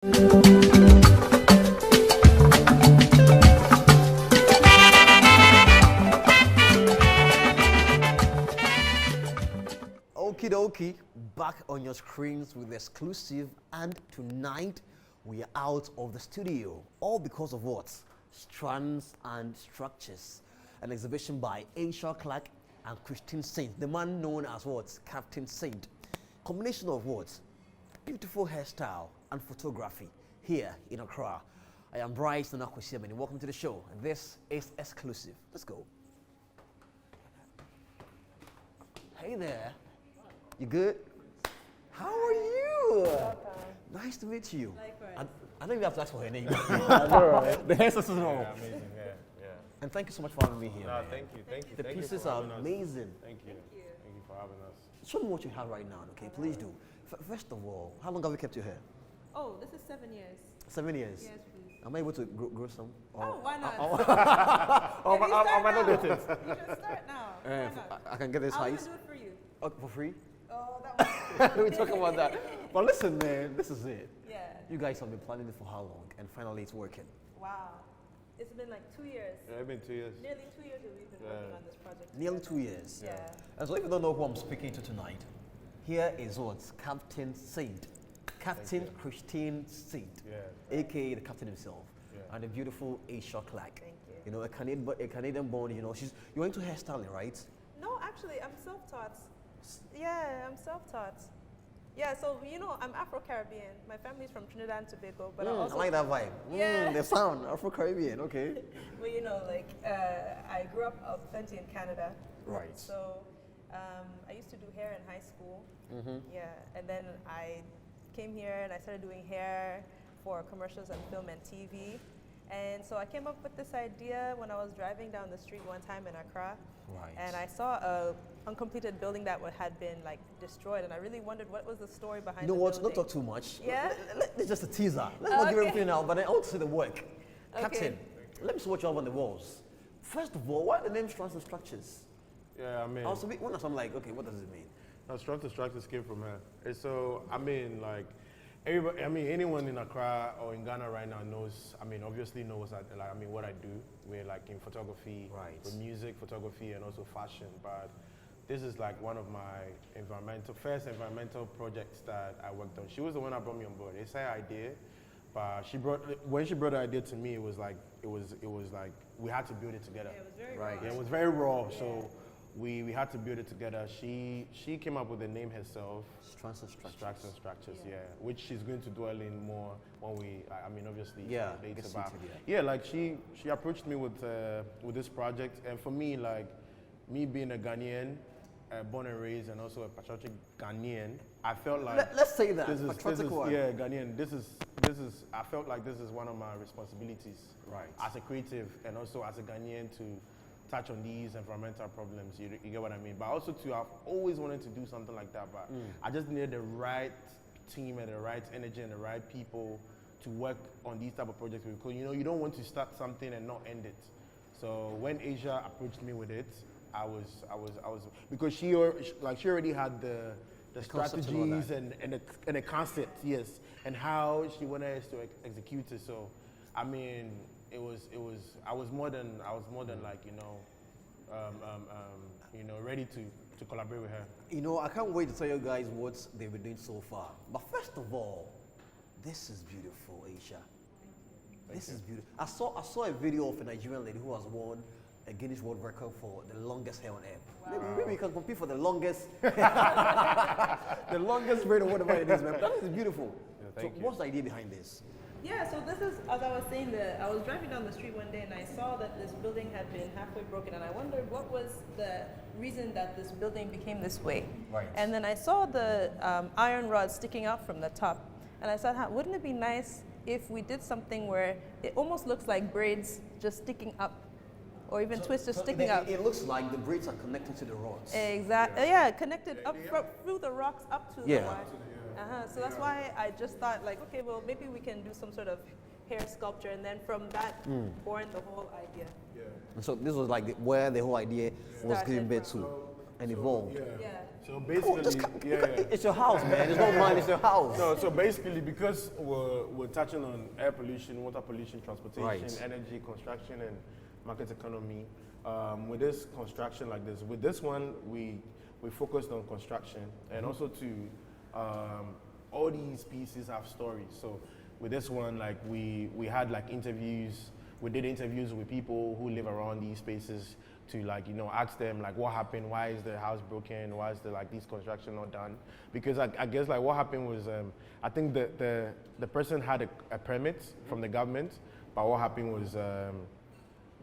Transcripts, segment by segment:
Okie dokie, back on your screens with eXclusive, and tonight we are out of the studio, all because of what? Strands and Structures, an exhibition by ASIA Clarke and Christian Saint, the man known as what? Captain Saint. Combination of what? Beautiful hairstyle and photography here in Accra. I am Bryce Nanakwesiam and welcome to the show. This is eXclusive. Let's go. Hey there. You good? How are you? Nice to meet you. Likewise. I know you have to ask for her name. Right. The hair is all. Yeah, amazing. Yeah. And thank you so much for having me here. No, man. thank you. The Thank you pieces for are having us. amazing. Thank you. Thank you for having us. Show me what you have right now, okay? Please do. First of all, how long have you kept your hair? Oh, this is 7 years. 7 years. Yes, please. Am I able to grow some? Oh, why not? I'm not dated. You should start now. Why not? I can get this I'll height. even do it for you. Oh, for free? Oh, that was We talk about that. But listen, man, this is it. Yeah. You guys have been planning it for how long? And finally it's working. Wow. It's been like 2 years. Yeah, it's been 2 years. Nearly 2 years that we've been working on this project. Nearly together. 2 years. Yeah. And so if you don't know who I'm speaking to tonight, here is what? Captain Saint. Captain Christian Saint. Yeah. AKA the captain himself. Yeah. And the beautiful ASIA Clarke. Thank you. You know, a Canadian born, you know, you're into hairstyling, right? No, actually, I'm self-taught. Yeah, I'm self-taught. Yeah, so, you know, I'm Afro-Caribbean. My family's from Trinidad and Tobago, but I I also... like that vibe. Yeah. The sound, Afro-Caribbean, okay. Well, you know, like, I grew up plenty in Canada. Right. So, I used to do hair in high school. Mm-hmm. Yeah, and then I came here and I started doing hair for commercials and film and TV. And so I came up with this idea when I was driving down the street one time in Accra. Right. And I saw a uncompleted building that had been like destroyed, and I really wondered what was the story behind You know the what? building. Don't talk too much. Yeah? It's just a teaser. Let's not give Okay. everything out, but I want to see the work. Okay. Captain, let me see what you have on the walls. First of all, why the name Strands and Structures? Yeah, I mean, I was a bit wondering, I'm like, okay, what does it mean? Strands and Structures came from her. And so, I mean, like, everybody, I mean, anyone in Accra or in Ghana right now knows, I mean, obviously knows that, like, I mean, what I do. We're like in photography, Right. with music, photography, and also fashion. But this is like one of my first environmental projects that I worked on. She was the one that brought me on board. It's her idea, but when she brought the idea to me, it was like we had to build it together. Yeah, it was very Right. raw. Yeah, it was very raw, so we had to build it together. She came up with the name herself, Strands and Structures. Strands and Structures, Yeah. yeah, which she's going to dwell in more when I mean, obviously, Yeah, later. gets But into it, yeah, like she approached me with this project, and for me, like me being a Ghanaian, born and raised, and also a patriotic Ghanaian, I felt like Let's say that. this is Patriotic one. yeah, Ghanaian. This is I felt like this is one of my responsibilities, Right. as a creative and also as a Ghanaian to touch on these environmental problems. You get what I mean? But also I've always wanted to do something like that, but I just needed the right team and the right energy and the right people to work on these type of projects, because you know you don't want to start something and not end it. So when Asia approached me with it, I was because she already had the concept and all strategies that. and the concept, yes, and how she wanted us to execute it. So I mean, I was more than like, ready to collaborate with her. You know, I can't wait to tell you guys what they've been doing so far. But first of all, this is beautiful, Asia. This is beautiful. I saw a video of a Nigerian lady who has won a Guinness World Record for the longest hair on earth. Wow. Maybe you can compete for the longest, the longest braid or whatever it is, man. That is beautiful. Yeah, So thank you. what's the idea behind this? Yeah, so this is, as I was saying, I was driving down the street one day and I saw that this building had been halfway broken, and I wondered what was the reason that this building became this way. Right. And then I saw the iron rod sticking out from the top, and I thought, wouldn't it be nice if we did something where it almost looks like braids just sticking up, or even twists sticking up. It looks like the braids are connected to the rods. Exactly. Yeah, connected up through the rocks up to Yeah. the wire. So that's why I just thought, like, okay, well, maybe we can do some sort of hair sculpture, and then from that born the whole idea. And so this was like where the whole idea was Started given birth from. to. and evolved. Yeah. So Oh, basically, it's your house, man. It's not mine, it's your house. No, so basically, because we're touching on air pollution, water pollution, transportation, Right. energy, construction, and market economy, with this construction like this, with this one, we focused on construction, and also to all these pieces have stories. So with this one, like we had like interviews. We did interviews with people who live around these spaces to like, you know, ask them like what happened, why is the house broken, why is the like this construction not done? Because I guess like what happened was I think the person had a permit from the government, but what happened was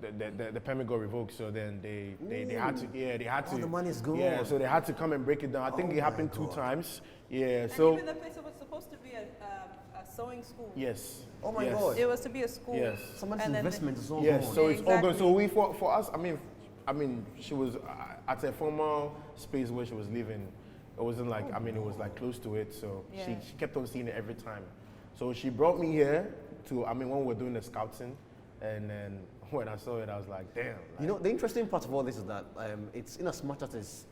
the permit got revoked, so then they had to they had to the money's gone. Yeah, so they had to come and break it down. I think it happened 2 times. Yeah, And so even the place was supposed to be a sewing school. yes. Oh my yes. God. It was to be a school. Yes. Someone's And then investment is all Yes, gone. so it's all good. So Exactly. we for us, I mean, she was at a formal space where she was living. It wasn't like it was like close to it. So Yeah. she kept on seeing it every time. So she brought me here to when we were doing the scouting, and then when I saw it, I was like, damn. Like, You know, the interesting part of all this is that it's in as much as it's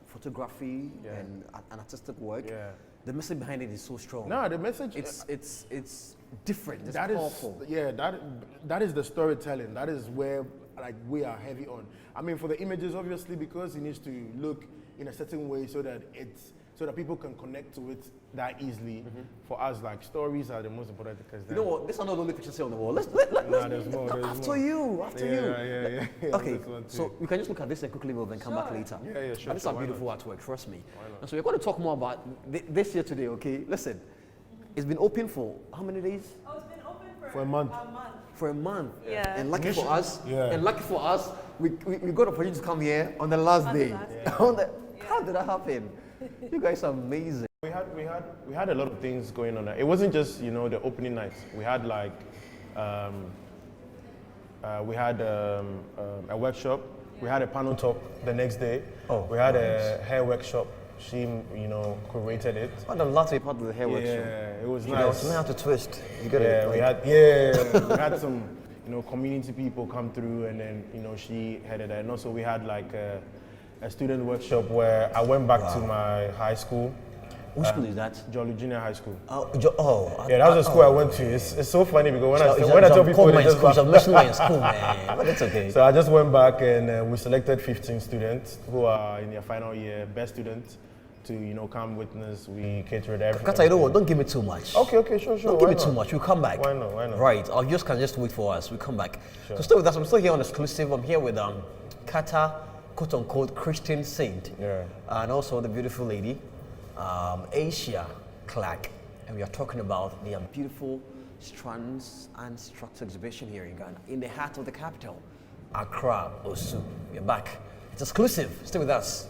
photography Yeah. and an artistic work, Yeah. the message behind it is so strong. no, the message. It's different. It's That is powerful. that is the storytelling. That is where like we are heavy on. I mean, for the images, obviously, because it needs to look in a certain way so that people can connect to it that easily. For us, like stories are the most important because You know what? This is not the only pictures here on the wall. Let's there's more. There's after more. you. Yeah. Okay, This one too. so we can just look at this and quickly move and come back Sure. later. Yeah, yeah, sure, And it's sure, a why beautiful artwork, trust me. not? And so we're going to talk more about this year today, okay? Listen, it's been open for how many days? Oh, it's been open For a month. For a month. Yeah. And lucky for us, Yeah. we got an opportunity to come here on the last On the day. last day. How did that happen? You guys are amazing. We had a lot of things going on. It wasn't just the opening night. We had like a workshop. We had a panel talk the next day. Oh, we had a hair workshop. She curated it. What the last part of the hair workshop? Yeah, it was You know nice. how to twist. You got Yeah, it. we had some community people come through, and then she headed that. And also we had like a student workshop where I went back to my high school. Which school is that? Jolly Junior High School. Yeah, that was the school I went to. It's so funny because when I tell people, my they just school, laugh. I'm mentioning my school, man. But it's okay. So I just went back and we selected 15 students who are in their final year, best students, to come witness. We catered everything. Kata, you know what? Don't give me too much. Okay, sure. Don't give me too much. We'll come back. Why not? Right. Our viewers can just wait for us. We'll come back. Sure. So stay with us. I'm still here on exclusive. I'm here with Kata, quote unquote, Christian Saint. Yeah. And also the beautiful lady, ASIA CLARKE. And we are talking about the beautiful Strands and Structures exhibition here in Ghana, in the heart of the capital, Accra, Osu. We're back. It's exclusive. Stay with us.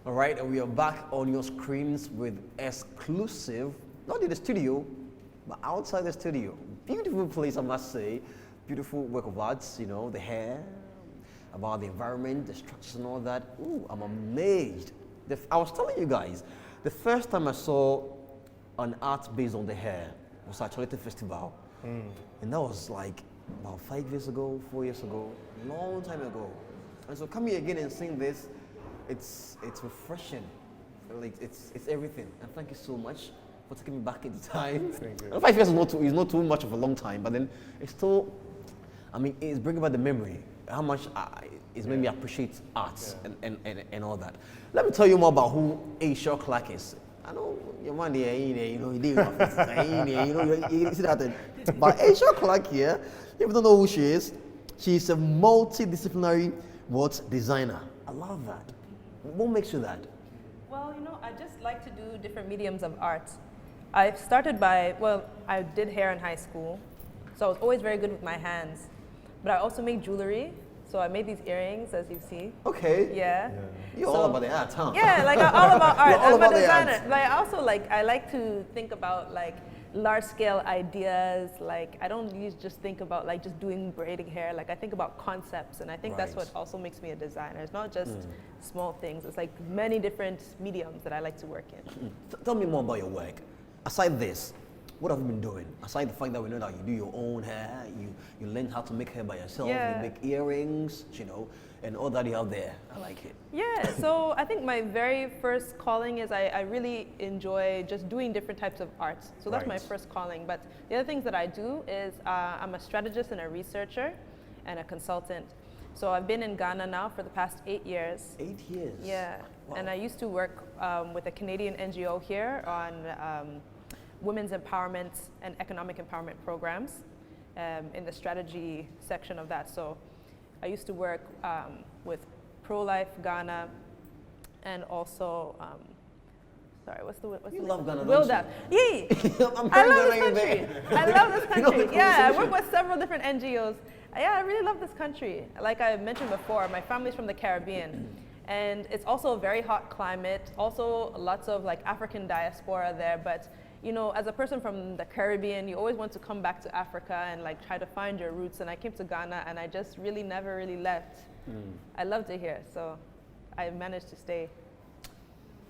All right, and we are back on your screens with eXclusive, not in the studio, but outside the studio. Beautiful place, I must say. Beautiful work of arts, the hair, about the environment, the structures and all that. Ooh, I'm amazed. I was telling you guys, the first time I saw an art based on the hair was at Cholete Festival. And that was like about 5 years ago, 4 years ago, long time ago. And so coming again and seeing this, it's refreshing. Like it's everything. And thank you so much for taking me back in time. Thank you. And 5 years is not too much of a long time, but then it's still, it's bringing back the memory. How much it's made me appreciate arts and all that. Let me tell you more about who ASIA CLARKE is. I know your man there, you see that. But ASIA CLARKE here, if you don't know who she is, she's a multidisciplinary designer. I love that. What makes you that? Well, I just like to do different mediums of art. I started I did hair in high school, so I was always very good with my hands. but I also make jewelry. So I made these earrings, as you see. Okay. Yeah. You're all about the art, huh? Yeah, like I'm all about art. You're all I'm about a the art. designer. Like I also I like to think about like large scale ideas. Like I don't just think about like just doing braiding hair. Like I think about concepts, and I think that's Right. what also makes me a designer. It's not just small things. It's like many different mediums that I like to work in. Tell me more about your work. Aside this, what have you been doing? Aside the fact that we know that you do your own hair, you learn how to make hair by yourself, Yeah. you make earrings, you know, and all that you have there. I like it. Yeah, so I think my very first calling is I really enjoy just doing different types of art. So that's my Right. first calling. But the other things that I do is I'm a strategist and a researcher and a consultant. So I've been in Ghana now for the past 8 years. 8 years. Yeah, Wow. and I used to work with a Canadian NGO here on women's empowerment and economic empowerment programs in the strategy section of that. So I used to work with Pro-Life Ghana and also, sorry, what's the You name? love Ghana, Will don't that? you? Yee! I'm I hearing love that this right country. there. I love this You know country. the Yeah, I conversation. work with several different NGOs. Yeah, I really love this country. Like I mentioned before, my family's from the Caribbean. And it's also a very hot climate. Also, lots of like African diaspora there. But you know, as a person from the Caribbean, you always want to come back to Africa and like try to find your roots. And I came to Ghana, and I just really never really left. I loved it here, so I managed to stay.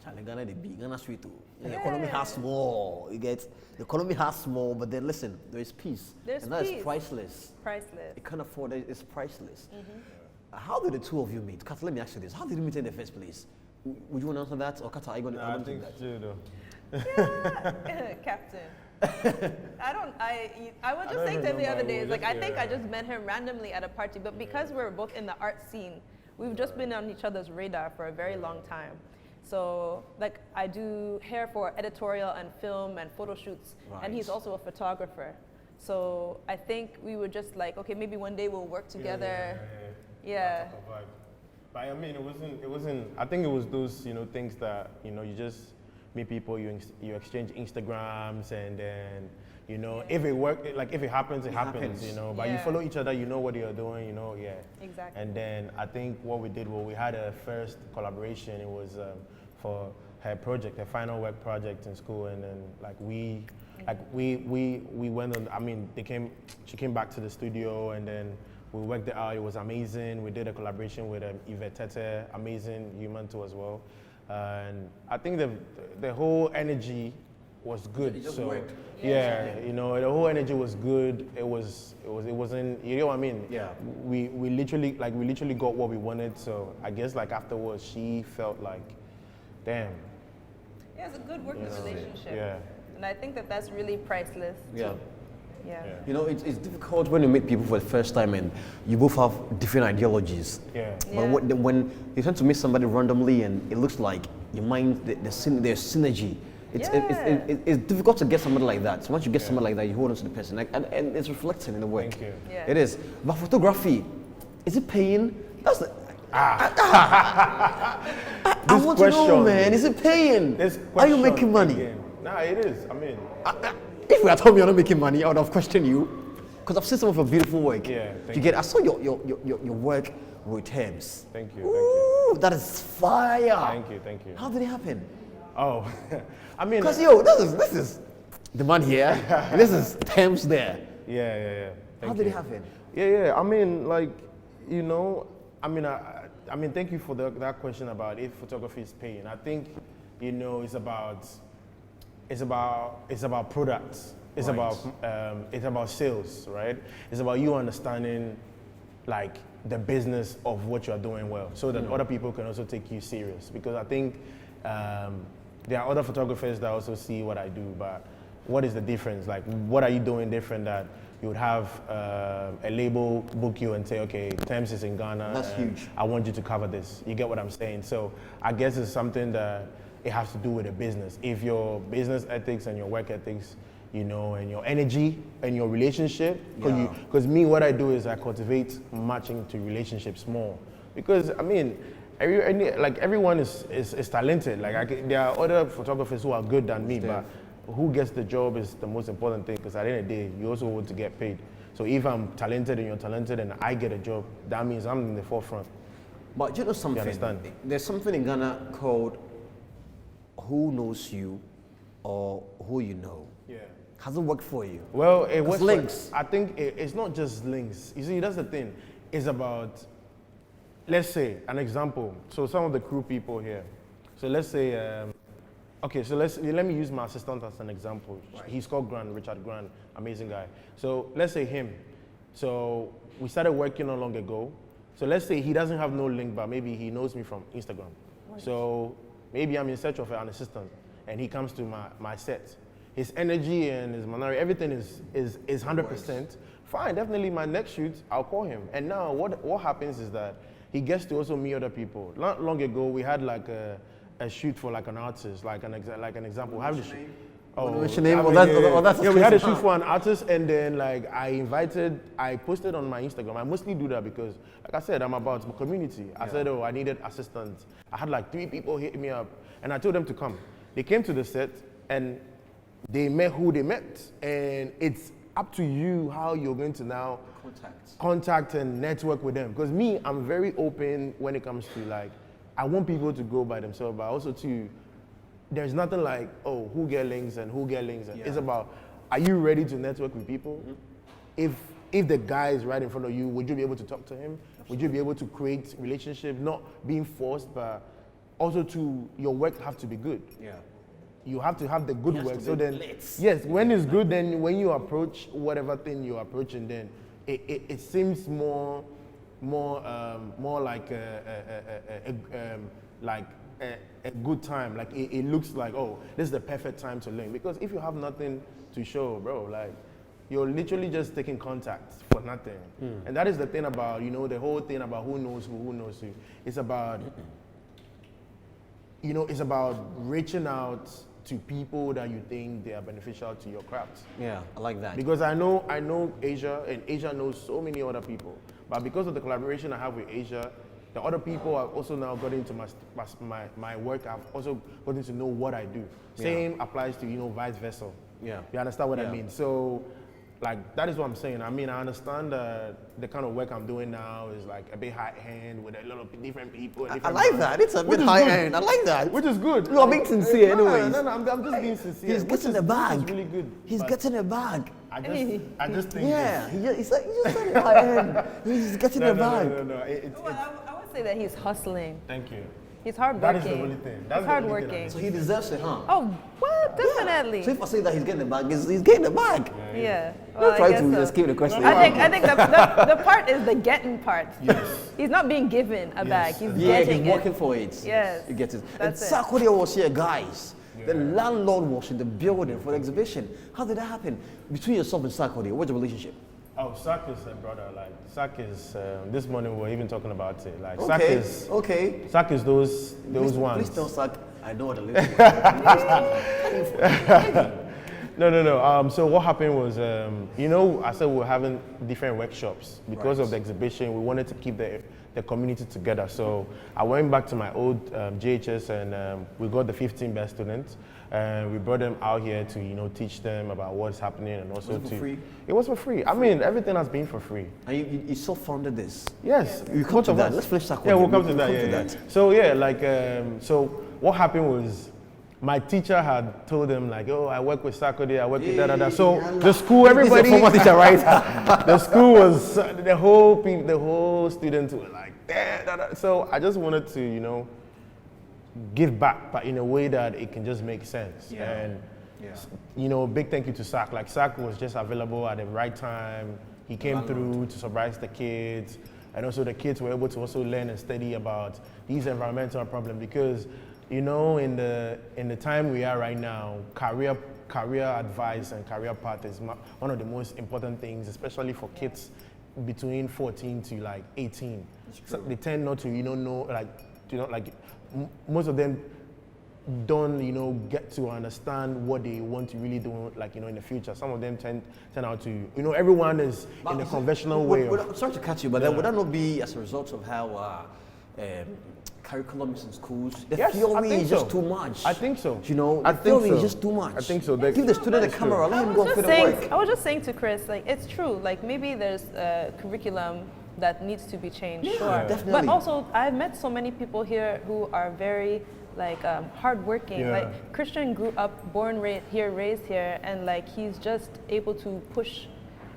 Charlie, Ghana the big, Ghana sweet too. The economy has small. You get the economy has small, but then listen, there is peace, There's and that is peace. priceless. Priceless. You can't afford it. It's priceless. How did the two of you meet? Kata, let me ask you this: how did you meet in the first place? Would you want to answer that, or Kata, are you going to I answer think that? so, though. Yeah, Captain. I was I just don't saying to him the remember. other We day, were it's like I just think I here. just met him randomly at a party, but because we're both in the art scene, we've just been on each other's radar for a very long time. So like I do hair for editorial and film and photo shoots, and he's Right. also a photographer. So I think we were just like, okay, maybe one day we'll work together. Yeah. That type of vibe. But I mean, it wasn't, I think it was those, you know, things that, you know, you just meet people, you exchange Instagrams, and then, you know, if it works, like if it happens, it happens, you know. But you Yeah. follow each other, you know what you're doing, you know, yeah. Exactly. And then I think what we did, well, we had a first collaboration. It was for her project, her final work project in school, and then like we went on. I mean, she came back to the studio, and then we worked it out. It was amazing. We did a collaboration with Yvette Tete, amazing human too as well. And I think the whole energy was good. It just so worked. yeah, you know, the whole energy was good. It wasn't, you know what I mean? Yeah. We literally got what we wanted. So I guess like afterwards she felt like, damn. Yeah, it's a good working relationship. Yeah. And I think that that's really priceless. Yeah. Yeah. Yeah. You know, it's difficult when you meet people for the first time and you both have different ideologies. Yeah. Yeah. But when you tend to meet somebody randomly and it looks like your mind, there's synergy. It's difficult to get somebody like that. So once you get somebody like that, you hold on to the person, and it's reflecting in the work. Thank you. Yeah. It is. But photography, is it paying? That's the. I This want to know, question- man. Is it paying? This Are you question making money? again. Nah, it is. I mean, If we had told me you're not making money, I would have questioned you. Because I've seen some of your beautiful work. Yeah, thank You get. I saw your work with Thames. thank you. Ooh, that is fire. Thank you. How did it happen? Oh, I mean, Because yo, this is the man here. This is Thames there. yeah. How Thank did you. it happen? Yeah. I mean, like, you know, I mean, thank you for that question about if photography is paying. I think, you know, it's about products. It's Right. about sales, right? It's about you understanding, like, the business of what you're doing well, so that other people can also take you serious. Because I think there are other photographers that also see what I do, but what is the difference? Like, what are you doing different that you would have a label book you and say, okay, Thames is in Ghana. That's and huge. I want you to cover this. You get what I'm saying? So I guess it's something that it has to do with the business. If your business ethics and your work ethics, you know, and your energy and your relationship, because me, what I do is I cultivate matching to relationships more. Because I mean, everyone is talented. Like there are other photographers who are good than me, but who gets the job is the most important thing. Because at the end of the day, you also want to get paid. So if I'm talented and you're talented and I get a job, that means I'm in the forefront. But you know something? understand? There's something in Ghana called who knows you or who you know. Yeah. Has it worked for you? Well, it was links. I think it's not just links. You see, that's the thing. It's about, let's say, an example. So some of the crew people here. So let's say, okay, so let me use my assistant as an example. Right. He's called Grant, Richard Grant, amazing guy. So let's say him. So we started working not long ago. So let's say he doesn't have no link, but maybe he knows me from Instagram. Right. So maybe I'm in search of an assistant, and he comes to my set. His energy and his manner, everything is 100%. Fine, definitely my next shoot, I'll call him. And now what happens is that he gets to also meet other people. Not long ago, we had like a shoot for like an artist, like an example. How did you? What's your name? Yeah, we had a shoot for an artist, and then like I posted on my Instagram. I mostly do that because, like I said, I'm about my community. I said, I needed assistants. I had like 3 people hit me up, and I told them to come. They came to the set, and they met who they met, and it's up to you how you're going to now contact and network with them. Because me, I'm very open when it comes to like, I want people to go by themselves, but also to, there's nothing like, oh, who get links and who get links. It's about, are you ready to network with people? Mm-hmm. If the guy is right in front of you, would you be able to talk to him? Absolutely. Would you be able to create relationships, not being forced, but also to, your work have to be good. Yeah. You have to have the good work. So then, yes, when it's good, then when you approach whatever thing you're approaching, then it seems more like a good time. Like it looks like, oh, this is the perfect time to link. Because if you have nothing to show, bro, like you're literally just taking contact for nothing. And that is the thing about, the whole thing about who knows who. It's about, it's about reaching out to people that you think they are beneficial to your craft. Yeah, I like that. Because I know Asia, and Asia knows so many other people. But because of the collaboration I have with Asia, the other people have also now got into my work. I've also gotten to know what I do. Same applies to, vice versa. Yeah. You understand what I mean? So, like, that is what I'm saying. I mean, I understand the kind of work I'm doing now is like a bit high-end with a lot of different people. I like that. It's a bit high-end. I like that. Which is good. No, I'm being sincere anyways. No, I'm just being sincere. He's getting a bag. Which is really good. He's getting a bag. I just think. Yeah, he's like, he just said high-end. He's getting a bag. No. I would say that he's hustling. Thank you. He's hardworking. That is the only thing. He's hardworking. So he deserves it, huh? Oh, well, definitely. Yeah. So if I say that he's getting a bag, he's getting a bag. Yeah. Well, try to escape the question. I think the part is the getting part. Yes. He's not being given a bag. He's getting it. He's working for it. Yes. He gets it. That's and Sarkodie was here, guys. The landlord was in the building for the exhibition. How did that happen? Between yourself and Sarkodie, what's the relationship? Oh, Sak is a brother. Like Sak is. This morning we were even talking about it. Like Sak is those ones. Please tell Sak I know what to No. So what happened was, I said we were having different workshops because of the exhibition. We wanted to keep the community together. So I went back to my old JHS and we got the 15 best students. And we brought them out here to, teach them about what's happening and also was it for free? It was for free. I mean, everything has been for free. And you self-funded this? Yes. You come to that. Let's finish that. Yeah, we'll come to that. So so what happened was, my teacher had told them like, oh, I work with Sarkodie, I work with da. So the school, everybody. He's a former teacher, right? The school was, the whole students were like, da. So I just wanted to, give back, but in a way that it can just make sense. And big thank you to Sak. Like Sak was just available at the right time. He came through to surprise the kids, and also the kids were able to also learn and study about these environmental problems because, in the time we are right now, career advice and career path is one of the most important things, especially for kids between 14 to like 18. So they tend not to, most of them don't, get to understand what they want to really do, in the future. Some of them turn out to, everyone is in a conventional way. I'm sorry to catch you, but would that not be as a result of how curriculums in schools? The Yes, I theory think is just so. too much. I think so. You know, I the think theory so. is just too much. I think so. Give the student a That's camera, true. let him go and just put the work. saying, I was just saying to Chris, like, it's true. Like, maybe there's a curriculum that needs to be changed, Yeah, sure. definitely. But also, I've met so many people here who are very, like, hardworking. Yeah. Like, Christian grew up, born here, raised here, and, like, he's just able to push.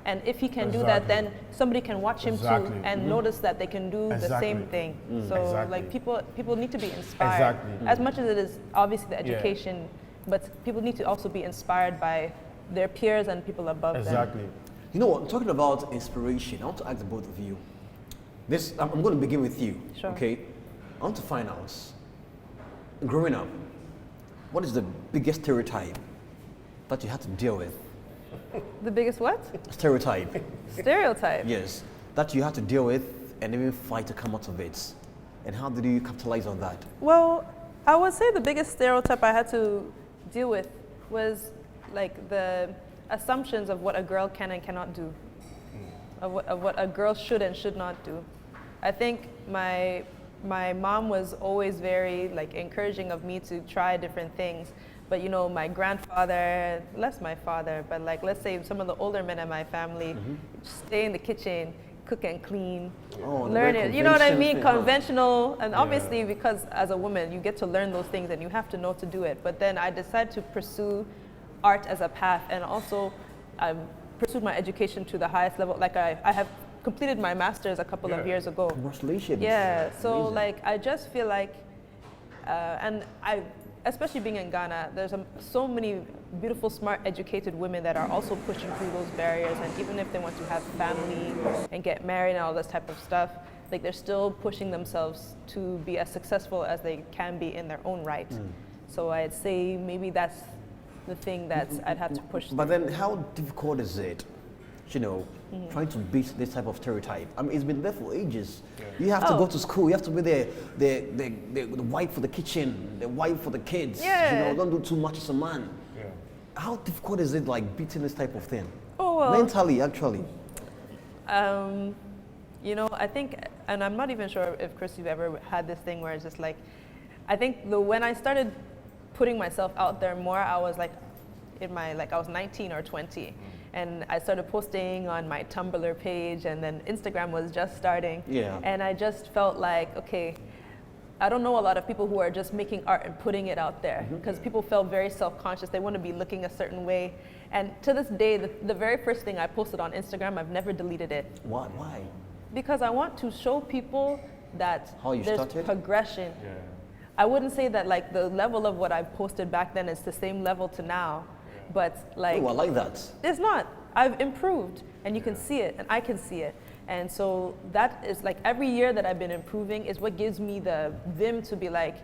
And if he can do that, Exactly. then somebody can watch him Exactly. too and notice that they can do the same Exactly. thing. So, Exactly. like, people need to be inspired. Exactly. As much as it is obviously the Yeah. education, but people need to also be inspired by their peers and people above them. Exactly. You know what? Talking about inspiration, I want to ask the both of you. I'm going to begin with you. Sure. Okay. I want to find out. Growing up, what is the biggest stereotype that you had to deal with? The biggest what? Stereotype. Stereotype. Yes. That you had to deal with and even fight to come out of it. And how did you capitalize on that? Well, I would say the biggest stereotype I had to deal with was like the assumptions of what a girl can and cannot do, of what a girl should and should not do. I think my mom was always very like encouraging of me to try different things. But you know, my grandfather, less my father, but like let's say some of the older men in my family stay in the kitchen, cook and clean, Oh, learn very it. You know what I conventional mean? thing, huh? Conventional, and obviously because as a woman you get to learn those things and you have to know to do it. But then I decided to pursue art as a path, and also pursued my education to the highest level. Like I have completed my master's a couple of years ago. Congratulations. Yeah, so Amazing. like I just feel like, and I, especially being in Ghana, there's so many beautiful, smart, educated women that are also pushing through those barriers. And even if they want to have family and get married and all this type of stuff, like they're still pushing themselves to be as successful as they can be in their own right. So I'd say maybe that's the thing that I'd have to push But through. then how difficult is it, you know, trying to beat this type of stereotype? I mean, it's been there for ages. You have to Oh. go to school, you have to be the wife for the kitchen, the wife for the kids. Yeah. You know, don't do too much as a man. Yeah. How difficult is it like beating this type of thing? Oh, well. Mentally, actually. You know, I think, and I'm not even sure if Chris, you've ever had this thing where it's just like, I think when I started putting myself out there more, I was like, I was 19 or 20. And I started posting on my Tumblr page, and then Instagram was just starting. Yeah. And I just felt like, okay, I don't know a lot of people who are just making art and putting it out there, because people felt very self-conscious. They want to be looking a certain way. And to this day, the very first thing I posted on Instagram, I've never deleted it. Why? Because I want to show people that How you there's started? progression. Yeah. I wouldn't say that like the level of what I posted back then is the same level to now, but like Oh, I like that. it's not. I've improved, and you can see it, and I can see it. And so that is like every year that I've been improving is what gives me the vim to be like,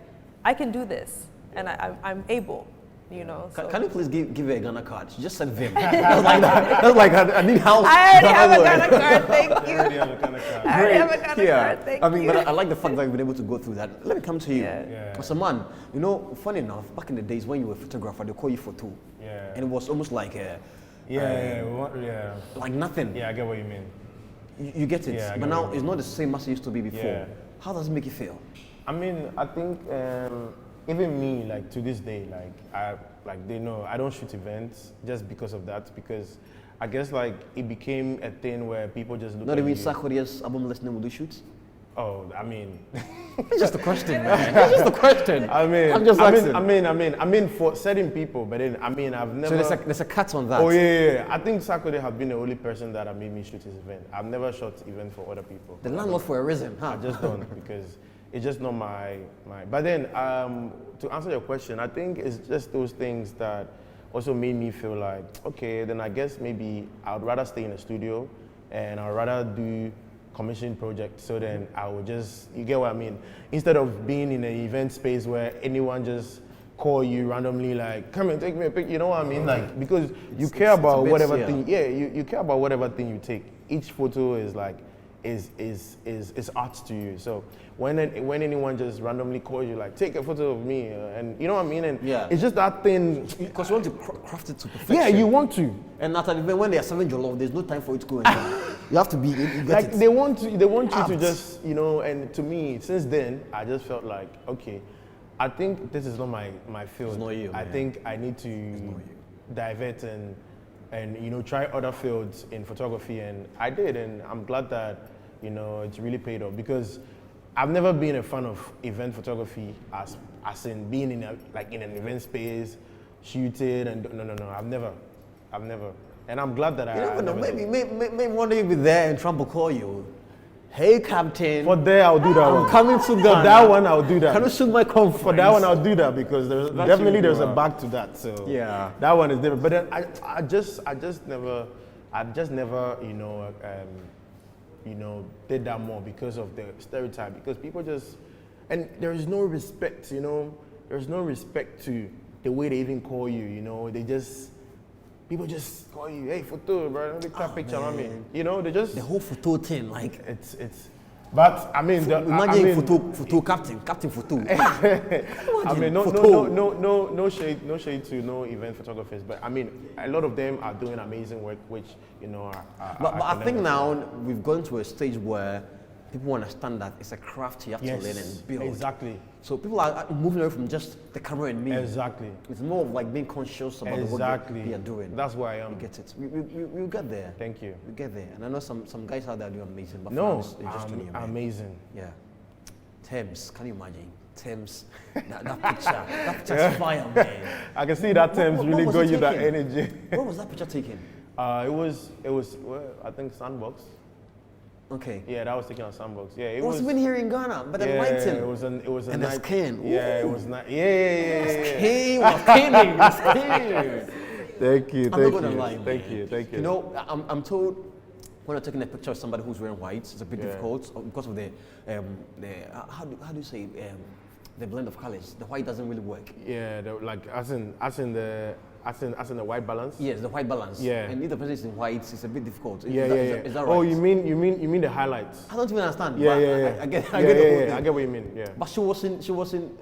I can do this, and I'm able. You know. So. Can you please give her a Ghana card? She just said Vim. That's like that. That's like I need house. I already have a Ghana Ghana card, thank you. Already have a kind of card. I already have a Ghana Yeah. card, thank I mean, you. but I like the fact that you've been able to go through that. Let me come to you. Yeah. Yeah. As a man, you know, funny enough, back in the days when you were a photographer, they call you photo. Yeah. And it was almost like Yeah. like nothing. Yeah, I get what you mean. You get it. Yeah, I but get now what you it's not the same as it used to be before. Yeah. How does it make you feel? I mean, I think even me, like to this day, they know I don't shoot events just because of that. Because I guess like it became a thing where people just look Not at even you. Sarkodie's album listening will do shoots? Oh, I mean, It's just a question, man. It's just a question. I'm just asking. I mean, for certain people, but then I've never. So there's a cut on that. Oh yeah. I think Sarkodie have been the only person that made me shoot his event. I've never shot event for other people. The landlord for a reason, huh? I just don't because it's just not my. But then to answer your question, I think it's just those things that also made me feel like, okay, then I guess maybe I would rather stay in the studio and I'd rather do commission projects. So then I would just, you get what I mean? Instead of being in an event space where anyone just call you randomly like, come and take me a pic, you know what I mean? Like, because you care about it's a bit, whatever yeah. thing, you care about whatever thing you take. Each photo is like, is art to you. So when anyone just randomly calls you like, take a photo of me, and you know what I mean, and it's just that thing. Because you want to craft it to perfection. Yeah, you want to. And after when they are serving your love, there's no time for it to go anywhere. You have to be. You get Like it. they want you to just, you know. And to me, since then, I just felt like, okay, I think this is not my field. It's not you. I think I need to divert and you know, try other fields in photography, and I did, and I'm glad that, you know, it's really paid off, because I've never been a fan of event photography as in being in an event space, shooting, and no, I've never, and I'm glad that I never know. never Maybe one day you'll be there and Trump will call you. Hey, Captain. For there, I'll do that one. I'm coming to Ghana. For that one, I'll do that. Can you shoot my conference? For that one, I'll do that, because there's a back to that. So yeah, that one is different. But then I just never, you know, did that more because of the stereotype. Because people just, and there is no respect. You know, there's no respect to the way they even call you. You know, people just call you, hey, photo, bro, let me take a picture, I mean, you know, they just... The whole photo thing, like... It's but, I mean... Imagine photo captain photo. I mean, no shade to no event photographers, but I mean, a lot of them are doing amazing work, which, you know, But I think now we've gone to a stage where people understand that it's a craft you have to learn and build. Exactly. So people are moving away from just the camera and me. Exactly. It's more of like being conscious about the work they are doing. That's where I am. You get it. We'll get there. Thank you. We get there. And I know some guys out there doing amazing, but no, it's just doing amazing. Yeah. Thames, can you imagine? Thames, that picture's fire, man. I can see that Thames really got you that energy. Where was that picture taken? It was well, I think Sandbox. Okay. Yeah, that was taken on Sandbox. Yeah, it was been here in Ghana, but the lighting. It was a and night. the skin. Yeah, it was not. Yeah. Skin. Thank you. I'm not gonna lie, man. Thank you. You know, I'm told when I'm taking a picture of somebody who's wearing white, it's a bit difficult because of the how do you say the blend of colors. The white doesn't really work. Yeah, like as in the white balance. Yes, the white balance. Yeah. And if the person is in white, it's a bit difficult. Yeah. Is that right? Oh, you mean the highlights? I don't even understand. Yeah. I get I get what you mean. Yeah. But she was in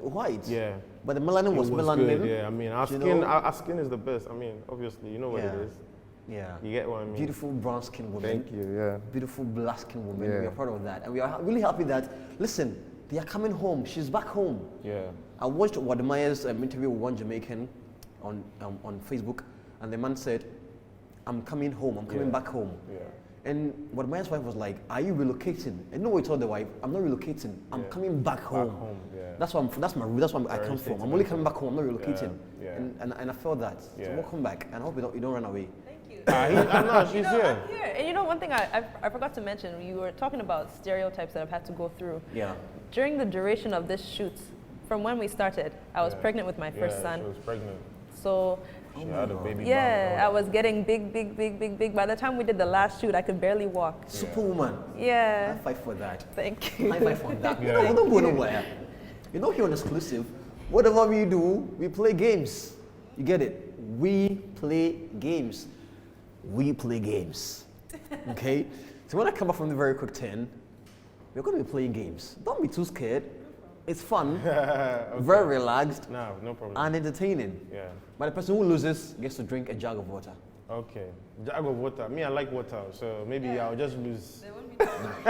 white. Yeah. But the melanin was melanin. Good, yeah. I mean, our skin is the best. I mean, obviously, you know what it is. Yeah. You get what I mean? Beautiful brown skin women. Thank you, yeah. Beautiful black skin women. Yeah. We are proud of that. And we are really happy that, listen, they are coming home. She's back home. Yeah. I watched Wademaya's interview with one Jamaican on Facebook, and the man said, I'm coming home. I'm coming back home. Yeah. And Wademaya's wife was like, are you relocating? And no, he told the wife, I'm not relocating. I'm coming back home. Back home, yeah. That's where I come from. I'm only coming back home. I'm not relocating. Yeah. And I felt that. So welcome back. And I hope you don't run away. She's here. I'm here. And you know, one thing I forgot to mention, you were talking about stereotypes that I've had to go through. Yeah. During the duration of this shoot, from when we started, I was pregnant with my first son. She was pregnant. So She had a baby. I was getting big. By the time we did the last shoot, I could barely walk. Superwoman. Yeah. High five for that. Thank you. High five for that. Yeah. Don't go nowhere. You know, here on Exclusive, whatever we do, we play games. You get it? We play games. We play games. Okay? So when I come back from the very quick 10, we're going to be playing games. Don't be too scared. It's fun, very relaxed, no problem, and entertaining. Yeah. But the person who loses gets to drink a jug of water. Okay, jug of water. Me, I like water, so maybe I'll just lose.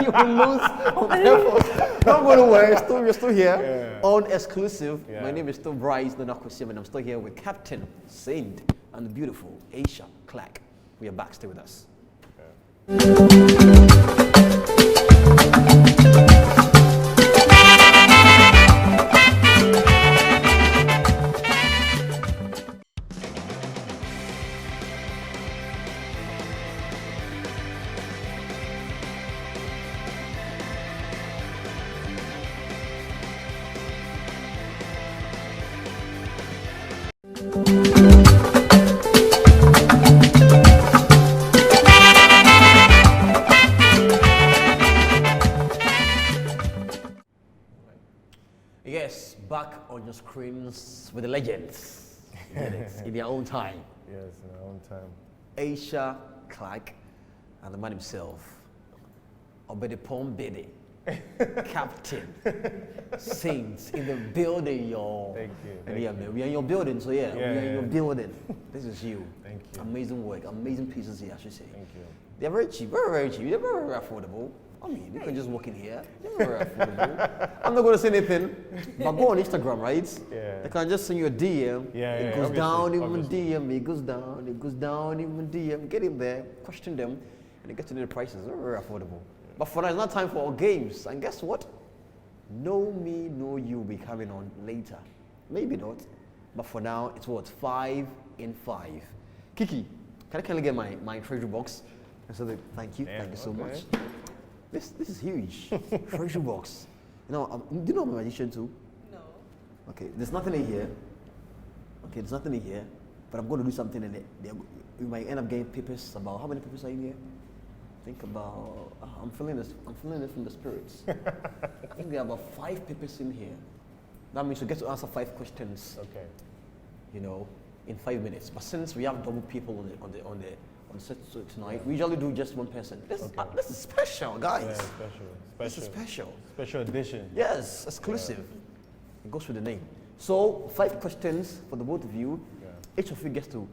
You will lose on purpose. Don't go nowhere. You're still here on Exclusive. Yeah. My name is still Bryce Nonakwesiam, and I'm still here with Captain Saint and the beautiful ASIA Clarke. We are back. Stay with us. Yes, back on your screens with the legends. In their own time. Yes, in our own time. ASIA Clarke and the man himself. Obedipon Bede, Captain, Saints in the building, y'all. Thank you. And Thank yeah, you. man, we are in your building, so yeah, we are in your building. This is you. Thank you. Amazing work, amazing pieces here, I should say. Thank you. They're very cheap, very, very cheap. They're very, very affordable. I mean, you can just walk in here. They're very affordable. I'm not going to say anything, but go on Instagram, right? Yeah. They can just send you a DM. Yeah, it yeah, goes down in obviously. my DM. It goes down in my DM. Get in there, question them, and you get to know the prices. They're very affordable. But for now, it's not time for our games. And guess what? Know Me, Know You will be coming on later. Maybe not. But for now, it's what? 5 in 5. Kiki, can I kindly get my treasure box? And so thank you so much. This is huge. Treasure box. You know, do you know I'm a magician too? No. Okay, there's nothing in here. Okay, there's nothing in here. But I'm going to do something in it. You might end up getting papers. About how many papers are in here? Think about. I'm feeling this. I'm feeling it from the spirits. I think there are about 5 papers in here. That means you get to answer 5 questions. Okay. You know, in 5 minutes. But since we have double people on the set tonight, we usually do just one person. This is special, guys. Yeah, special. This is special. Special edition. Yes, exclusive. It goes with the name. So 5 questions for the both of you. Yeah. Each of you gets to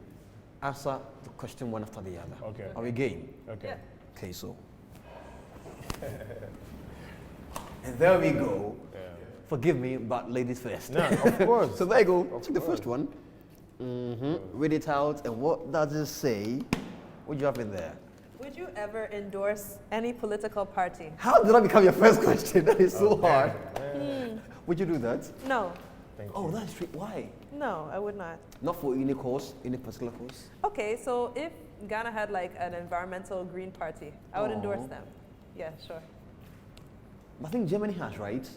answer the question one after the other. Okay. Are we game? Okay. Yeah. Okay, so. And there we go. Yeah. Forgive me, but ladies first. No, of course. So there you go. Of Take the first one. Read it out. And what does it say? What do you have in there? Would you ever endorse any political party? How did that become your first question? That is so hard. Yeah. Would you do that? No. Thank Oh, you. that's true. Why? No, I would not. Not for any cause, any particular cause? Okay, so if Ghana had like an environmental green party, I would endorse Oh. them. Yeah, sure. I think Germany has, right?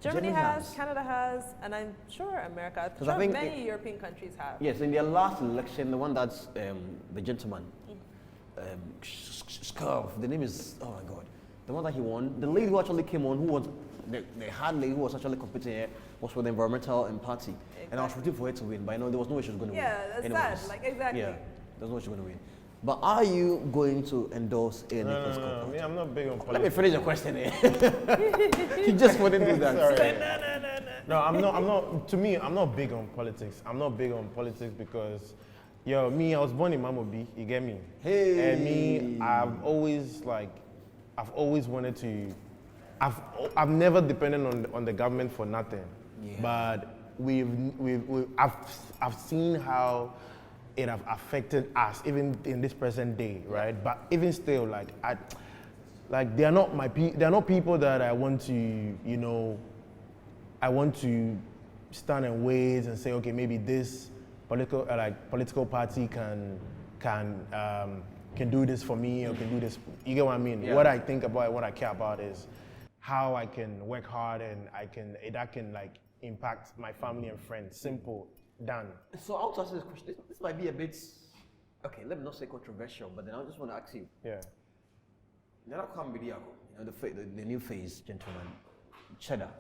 Germany has, Canada has, and I'm sure America. I'm 'Cause I sure think many European countries have. Yes, in their last election, the one that's the gentleman, Scarf, the name is, oh my God, the one that he won, the lady who actually came on, who was, the hard lady who was actually competing here, was for the environmental party. And I was rooting for her to win, but I know there was no way she was going to win. Yeah, that's sad, like exactly. Yeah, there's no way she was going to win. But are you going to endorse any No, political I party? mean, I'm not big on Let me politics. finish your question here. You just wouldn't do that. Sorry. No, I'm not. To me, I'm not big on politics. I'm not big on politics because, yo, me, I was born in Mamobi. You get me? Hey. And me, I've always wanted to. I've never depended on the government for nothing. Yeah. But I've seen how it have affected us even in this present day, right? But even still, like they're not people that I want to, you know, I want to stand and wait and say, okay, maybe this political party can do this for me or can do this. You get what I mean? Yeah. What I think about, what I care about is how I can work hard and that can like impact my family and friends. Simple, done. So I'll ask this question. This might be a bit, okay, let me not say controversial, but then I just want to ask you. Yeah. You know, the new phase gentleman, Cheddar,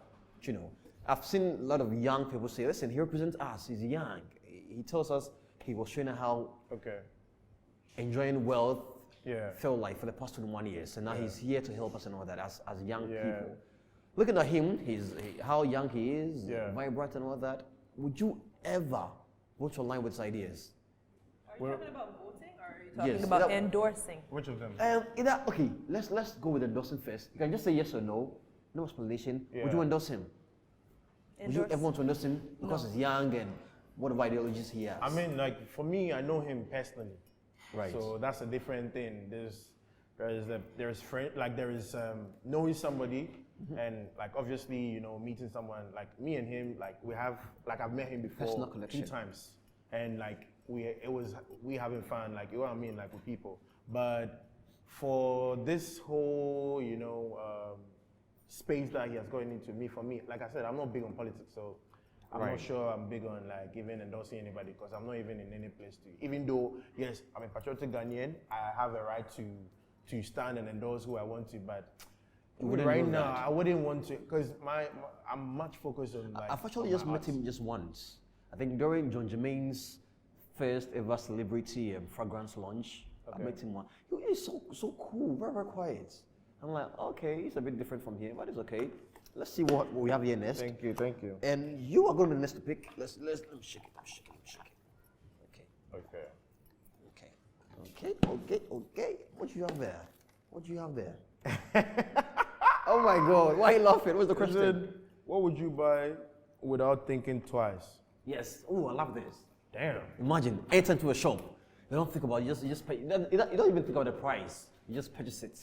you know. I've seen a lot of young people say, listen, he represents us, he's young. He tells us he was showing how enjoying wealth felt like for the past 21 years. And now he's here to help us and all that as young people. Looking at him, how young he is, vibrant and all that. Would you ever vote online with his ideas? Are you talking about voting or are you talking Yes, about endorsing? Which of them? Okay, let's go with endorsing first. You can just say yes or no. No explanation. Would you endorse him? Would you ever want to endorse him because he's young and whatever ideologies he has? I mean, like for me, I know him personally, right. So that's a different thing. There's knowing somebody, and like obviously, you know, meeting someone like me and him, like I've met him before 2 times, and like we having fun, like you know what I mean, like with people. But for this whole, you know, space that he has gone into, for me, like I said, I'm not big on politics, so I'm not sure I'm big on like even endorsing anybody because I'm not even in any place to. Even though, yes, I'm a patriotic Ghanaian, I have a right to stand and endorse who I want to, but right now I wouldn't want to because I'm much focused on like. I've actually just met him just once. I think during John Jermaine's first ever celebrity fragrance launch. I met him once. He's so cool, very, very quiet. I'm like, okay, it's a bit different from here, but it's okay. Let's see what we have here next. Thank you, thank you. And you are going to be next to pick. Let me shake it. Okay. Okay. What you have there? Oh my God, why are you laughing? What's the question? What would you buy without thinking twice? Yes. Oh, I love this. Damn. Imagine, enter into a shop. You don't think about it, you just pay. You don't even think about the price. You just purchase it.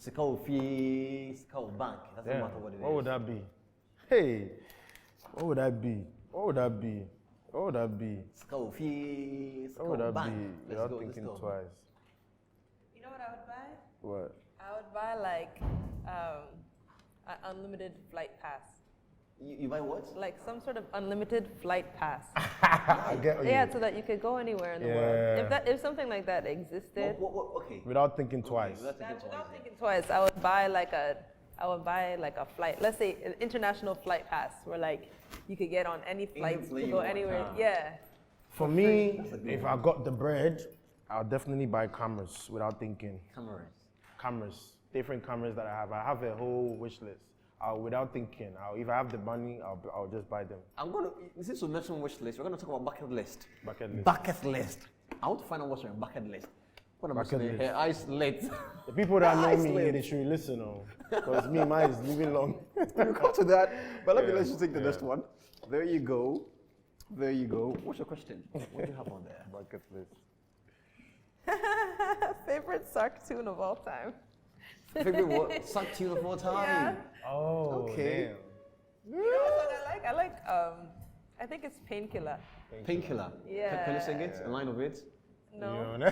Sikao fee, Sikao bank. Doesn't matter what it is. What would that be? Hey, what would that be? Sikao fee, What would Sikao that bank. be without thinking twice? You know what I would buy? What? I would buy like an unlimited flight pass. You buy what? Like some sort of unlimited flight pass. I get you. Yeah, so that you could go anywhere in the world. If something like that existed, Okay. Without thinking twice. without thinking twice, I would buy like a flight. Let's say an international flight pass, where like you could get on any flights plane to you go want, anywhere. huh? Yeah. For me, if I got the bread, I'll definitely buy cameras without thinking. Cameras, different cameras that I have. I have a whole wish list. Without thinking, if I have the money, I'll just buy them. Since you mentioned wish list, we're going to talk about bucket list. Bucket list. Bucket list. I want to find out what's your bucket list. What am I Bucket saying? list. Eyes lit. The people that know me, Iceland. they should listen, because mine is living long. We'll come to that. But let Yeah, me take the next one. There you go. What's your question? What do you have on there? Bucket list. Favorite Sark tune of all time. Favorite what? Suck tune of all time. Oh, Okay. damn. You know what song I like? I think it's Painkiller. Painkiller. Yeah. Can you sing it? A line of it? No. You know? No.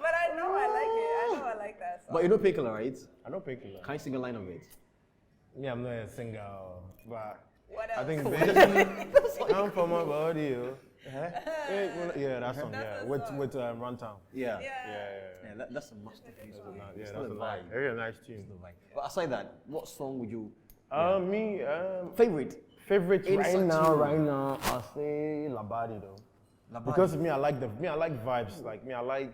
But I know I like it. I know I like that song. But you know Painkiller, right? I know Painkiller. Can you sing a line of it? Yeah, I'm not a singer, but What I else? think baby, come from my body. Yeah, that song. That's Yeah, the with song. Runtown. Yeah. Yeah. That's a masterpiece. Yeah, It's that's still a a nice, vibe. very nice tune. Still a vibe. But aside that, what song would you Me, favorite? favorite In right such now, tune. I'll say Labadi though. Labadi. Because me, I like vibes. Like me, I like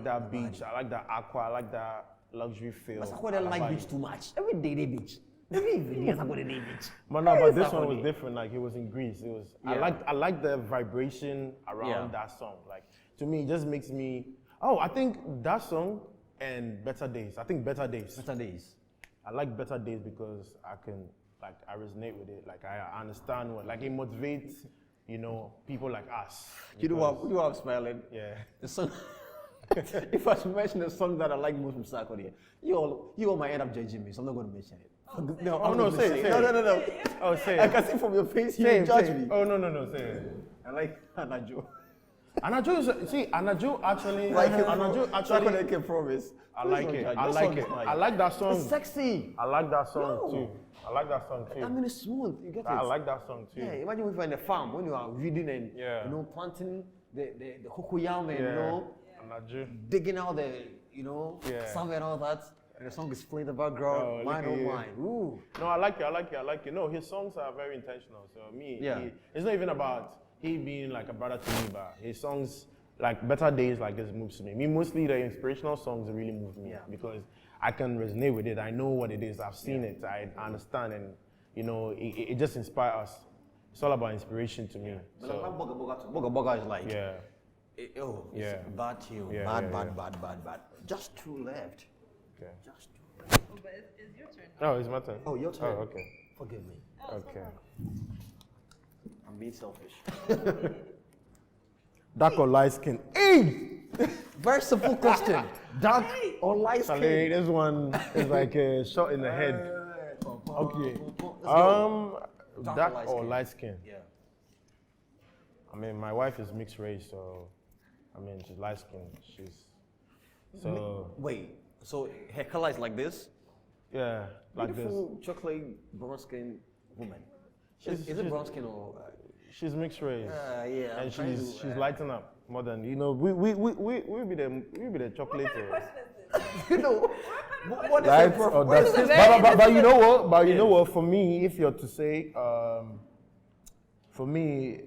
that beach. I like that aqua. I like that luxury feel. But Sakwa don't like Labadi. beach too much. Every day they beach. Every evening Sakwa they beach. But no, but this Sakwa one was dey. different. Like it was in Greece. It was. Yeah. I like the vibration around Yeah. that song. Like to me, it just makes me. Oh, I think that song and Better Days. I think Better Days. Better days. I like Better Days because I resonate with it. Like I understand what, like it motivates, people like us. You know Because- what I'm smiling? Yeah. The song. If I should mention the song that I like most from Sarkodie, you all might end up judging me, so I'm not going to mention it. No, Oh, I'm no, not gonna say it. No. Oh, say I it. can see from your face you Say it, judge say it. me. Oh no, say it. I like Anajo. Anajo actually, Sarkodie actually, can promise. I like Please it. don't I judge. like That it. song is I nice. like that song. It's sexy. I like that song No. too. I like that song too. I mean, it's smooth. You get it. I like that song too. Yeah, imagine if you're in the farm when you are weeding and Yeah. planting the cocoyam and Anajo. digging out the Yeah. cassava and all that, and the song is playing in the background. Oh, Mine, look at oh you. mine. Ooh. No, I like it. No, his songs are very intentional. So it's not even about he being like a brother to me, but his songs, like Better Days, like this moves me. Me mostly the inspirational songs really move me because I can resonate with it. I know what it is. I've seen it. I understand, and it just inspires us. It's all about inspiration to me. But So like Boga Boga is like, yeah, it's Yeah. a bad tune. Yeah, bad, yeah, bad, yeah. bad. Just two left. okay. Just two left. Oh, but it's your turn. Oh, it's my turn. Oh, your turn. Oh, okay. Forgive me. Okay. I'm being selfish. Dark or light skin? Hey! Very simple question. Dark or light skin? Saleh, this one is like a shot in the head. Okay. Dark or light skin? Yeah. I mean, my wife is mixed race, so I mean, she's light skinned. So Wait, so her color is like this? yeah, like this. Beautiful chocolate brown skin woman. Is it brown skin or? She's mixed race, Yeah. and she's lighting up more than we be the chocolate. You know, what is Light it? or What dark? is it? But you know what? But you know what? For me, if you're to say, for me,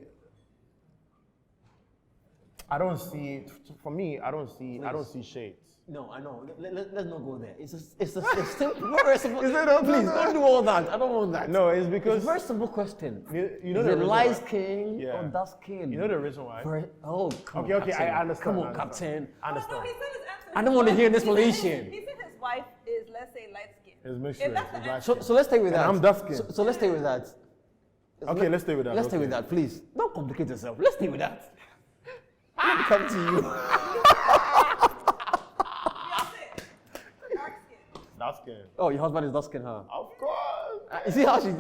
I don't see. For me, I don't see shades. No, I know. Let's not go there. It's a simple, very simple. Please don't do all that. I don't want that. No, it's because it's a very simple question. You know is the it reason light why? skin Yeah. or dark skin? You know the reason why? Come Okay, on, okay, Captain. I understand. Come I on, understand. Captain. I understand. Oh, no, he said his answer. I don't want to hear an He said explanation. his wife is, let's say, light skin. It's mixture. If that's the It's black answer- skin. So let's stay with And that. I'm dark skin. So let's stay with that. Okay, let's stay with that. Let's stay with that, please. Don't complicate yourself. Let's stay with that. Let me come to you. Dark skin. Dark skin. Oh, your husband is dark skin, huh? Of course. You see how she?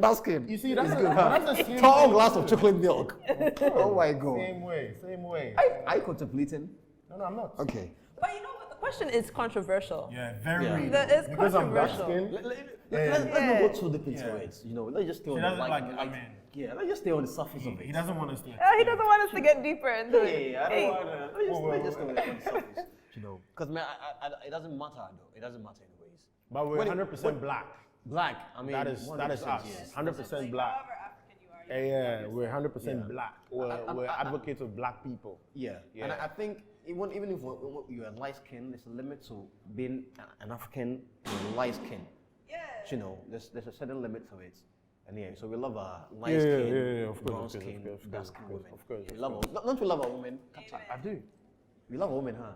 Dark skin. You see, that's It's good, a, huh? that's the same Tall way. glass of chocolate milk. Oh my God. Same way, same way. Are you contemplating? No, I'm not. Okay. But you know what? The question is controversial. Yeah, very. Yeah. It's Because I'm dark controversial. skin. Let's not go too deep into Yeah. it. You know, let's just stay on He the doesn't like it, I mean. Yeah, let's just stay on the surface of He it. doesn't want us to. He doesn't want us to get deeper into it. Yeah, I Hey. don't want to. Let's just stay on the surface. You know, because man, it doesn't matter though. It doesn't matter anyways. But we're When it- 100% black. Black. I mean, That is 100%, us. yes. 100% black. However African you are. Yeah, we're 100% Yeah. black. We're advocates of black people. Yeah. Yeah. And I think even if you're light skin, there's a limit to being an African with light skin. Yeah. You know, there's a certain limit to it. And yeah, so we love our light Yeah, skin, yeah, of course, brown of course, skin, of course, of dark course, skin of course, women. of course, Yeah, of we love our, don't we love our women? Captain? I do. We love our women, huh?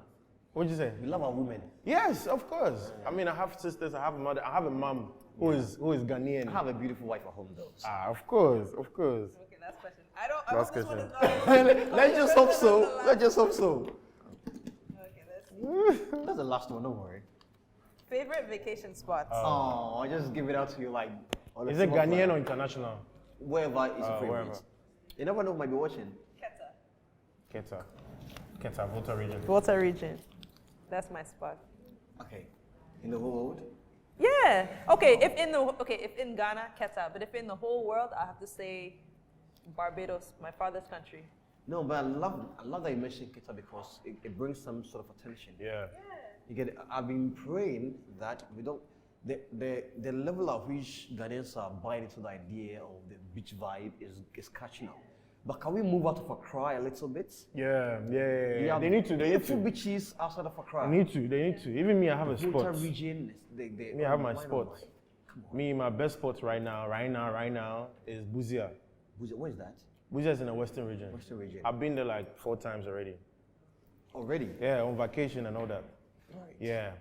What'd you say? We love our women. Yes, of course. I mean, I have sisters, I have a mother, I have a mom who is Ghanaian. I have a beautiful wife at home though. So. Of course, of course. Okay, last question. I Last hope this one question. is not. Let's just hope so. Let's just hope so. Okay, let's see. That's the last one, don't worry. Favorite vacation spots? Oh, I just give it out to you like. on a Is it silver Ghanaian platter. or international? Wherever is your favorite. Wherever. You never know who might be watching. Keta. Keta, Volta region. Water region. That's my spot. Okay. In the whole world? Yeah. Okay. If in Ghana, Keta. But if in the whole world, I have to say Barbados, my father's country. No, but I love that you mentioned Kita because it brings some sort of attention. Yeah. You get it? I've been praying that we don't the level at which Ghanaians are buying into the idea of the beach vibe is catching up. But can we move out of Accra a little bit? Yeah. have They need to. beautiful beaches outside of Accra. They need to. Even me, I have a Volta spot. region, Me, I have my mine spot. are mine. Come on. Me, my best spot right now is Buzia. What is that? Buzia is in the Western region. Western region. I've been there like 4 times already. Already? Yeah, on vacation and all that. Right. Yeah.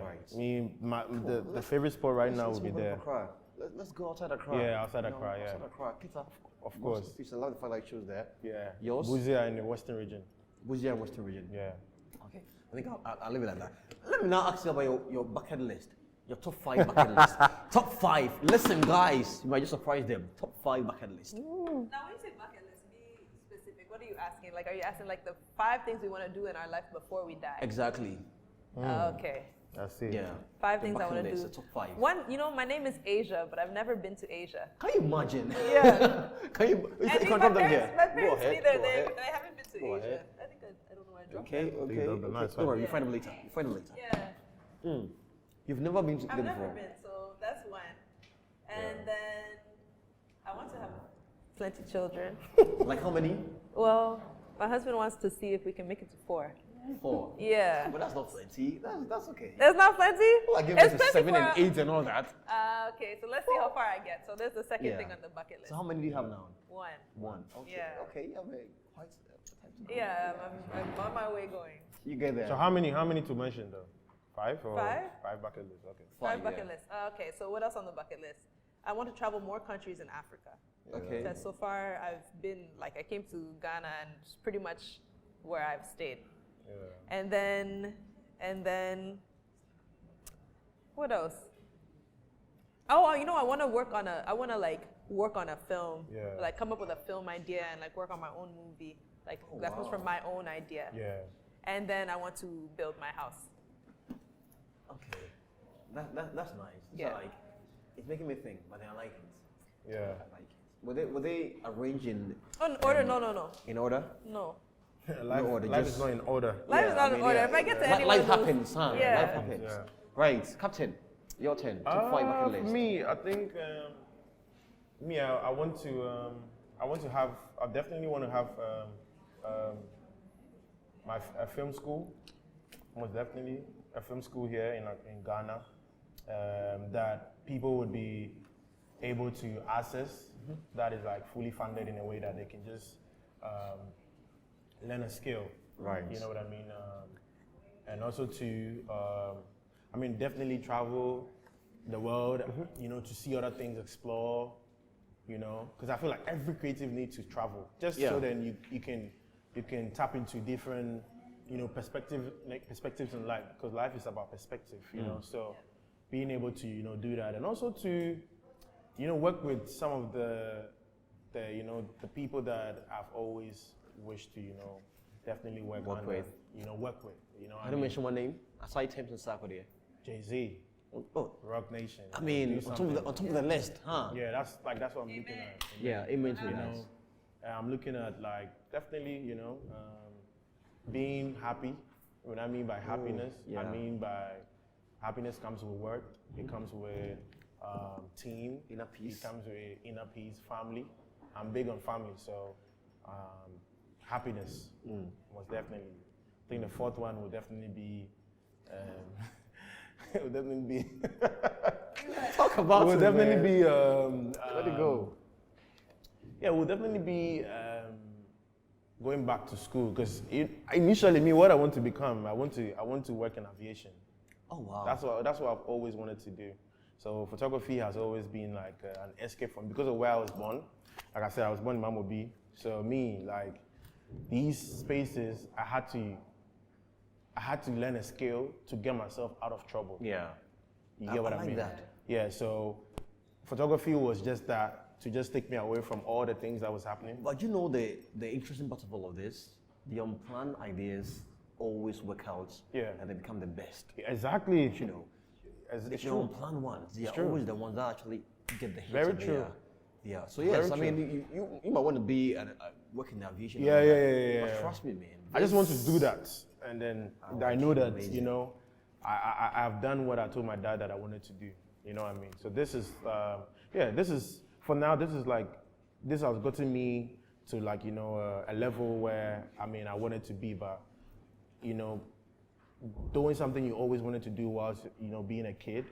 Right. Me, the favorite spot right now Let's will be move out of there. Accra. Let's go outside Accra. Yeah, outside You know, Accra, yeah. Outside Accra. Kita, Of course. I love the fact that I chose there. Yeah. Yours? Buzia in the Western region. Buzia and Western region. Yeah. Okay, I think I'll leave it like that. Let me now ask you about your bucket list. Your top 5 bucket list. Top 5. Listen, guys, you might just surprise them. Top 5 bucket list. Now, when you say bucket list, be specific. What are you asking? Like, are you asking like the 5 things we want to do in our life before we die? Exactly. Okay. That's it. Yeah. 5 The things I bucket want to list, do. the top 5. One, my name is Asia, but I've never been to Asia. Can you imagine? Yeah. Can you? You And can my drop them here. parents Go told me ahead. that Go they ahead. haven't been to Go Asia. ahead. I think I don't know where I dropped Okay. Okay. drop them. Okay. Nice Don't worry. one. You find them later. You find them later. Yeah. You've never been to I've there never before. been, so that's one. And then I want to have plenty of children. Like how many? Well, my husband wants to see if we can make it to 4. 4. Yeah. But that's not plenty. That's okay. There's not plenty? Well, I give It's it to plenty 7 and for- 8 and all that. Okay, so let's see how far I get. So there's the second Yeah. thing on the bucket list. So how many do you have now? 1. 1. Okay. Yeah. Okay. Yeah, man. Quite time to go. Yeah, I'm on my way going. You get there. So how many to mention though? 5 or 5? 5 bucket list. Okay. 5 yeah. bucket list. Okay, so what else on the bucket list? I want to travel more countries in Africa. Okay. Because so far I've been, I came to Ghana and it's pretty much where I've stayed. Yeah. And then, what else? Oh, I want to work on a film. Yeah. Like come up with a film idea and work on my own movie. That comes from my own idea. Yeah. And then I want to build my house. Okay. That's nice. Yeah. So, it's making me think, but I like it. Yeah. I like it. Were they arranged in Oh, in order? No. in order? No. Life, order, life just- is not in order. Life is not in order. yeah. If I get to any one Life of those- happens, huh? Yeah. Life happens. Yeah. Right, Captain, your turn. Top 5 bucket list. Me, I think I want to have. I definitely want to have A film school, most definitely a film school here in Ghana, that people would be able to access. That is like fully funded in a way that they can just learn a skill. Right. You know what I mean? And also to, definitely travel the world, to see other things, explore, because I feel like every creative needs to travel, just so then you can tap into different, perspectives in life, because life is about perspective, so being able to, do that, and also to, work with some of the people that I've always wished to, definitely work with. Work with. I didn't mention one name. Aside Thames and Sako there. Jay-Z. Oh, Rock Nation. I mean, on top of the list, huh? Yeah, that's what I'm looking at. Yeah, amen to that. I'm looking at like definitely, being happy. What I mean by happiness, I mean by happiness comes with work. It comes with team. Inner peace. It comes with inner peace, family. I'm big on family, so happiness most definitely. I think the fourth one will definitely be. It would definitely be. Talk about it. Will definitely man. be. Let it go. Yeah, we'll definitely be going back to school, because initially, me, what I want to become, I want to work in aviation. Oh wow. That's what I've always wanted to do. So photography has always been like an escape from, because of where I was born. Like I said, I was born in Mamobi. So me, like these spaces, I had to learn a skill to get myself out of trouble. Yeah. You get what I like mean? That. Yeah, so photography was just that, to just take me away from all the things that was happening. But the interesting part of all of this, the unplanned ideas always work out and they become the best. Exactly. It's the true. unplanned ones. They are true. always the ones that actually get the hits. Very true. Yeah. So yes, Very I mean, you might want to be work in aviation. Yeah. But trust me, man. I just want to do that, and then I know that amazing. I've done what I told my dad that I wanted to do. You know what I mean? So this is this is for now. This has gotten me to like a level where I wanted to be, but doing something you always wanted to do whilst being a kid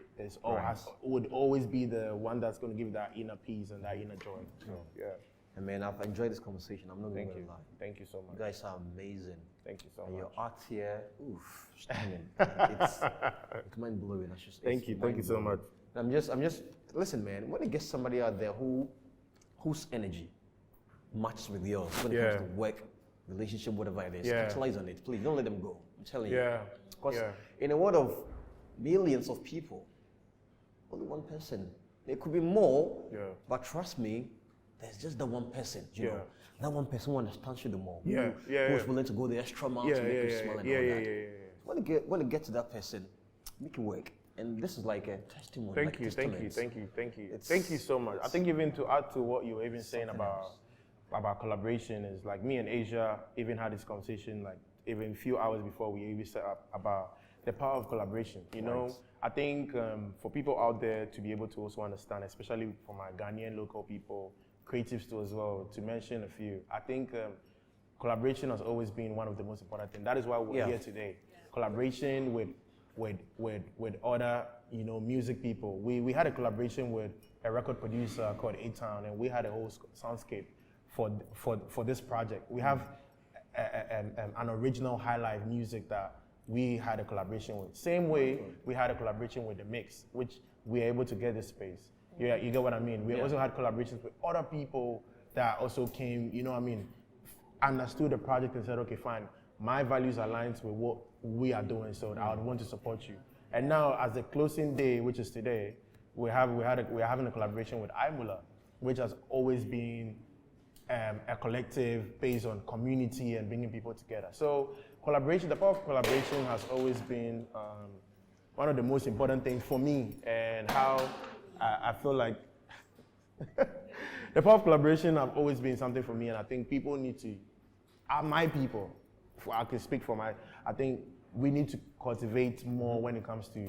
would always be the one that's going to give that inner peace and that inner joy. So, yeah. And man, I've enjoyed this conversation. I'm not going Thank to you. lie. Thank you so much. You guys are amazing. Thank you so And much. your art here, stunning. It's mind blowing. Thank you so much. I'm just listen, man. When you get somebody out there whose energy matches with yours when it comes to work, relationship, whatever it is, capitalize on it. Please don't let them go. I'm telling you. Because in a world of millions of people, only one person. There could be more, but trust me, there's just the one person. You know, that one person who understands you the more. Who's willing to go the extra mile to make you smile and all that. When you get to that person, make it work. And this is like a testimony. Thank you so much. I think even to add to what you were even saying about collaboration is like me and Asia even had this conversation like even a few hours before we even set up about the power of collaboration. You know, I think for people out there to be able to also understand, especially for my Ghanaian local people, creatives too as well, to mention a few, I think collaboration has always been one of the most important things. That is why we're here today. Collaboration with other, music people. We had a collaboration with a record producer called A-Town, and we had a whole soundscape for this project. We have an original high life music that we had a collaboration with. Same way we had a collaboration with The Mix, which we are able to get this space. Yeah, you get what I mean? We also had collaborations with other people that also came, understood the project and said, okay, fine, my values aligns with what we are doing, so I would want to support you. And now, as the closing day, which is today, we're having a collaboration with iMula, which has always been a collective based on community and bringing people together. So collaboration, the power of collaboration has always been one of the most important things for me, and how I feel like the power of collaboration have always been something for me, and I think people need to, my people, I can speak for I think we need to cultivate more when it comes to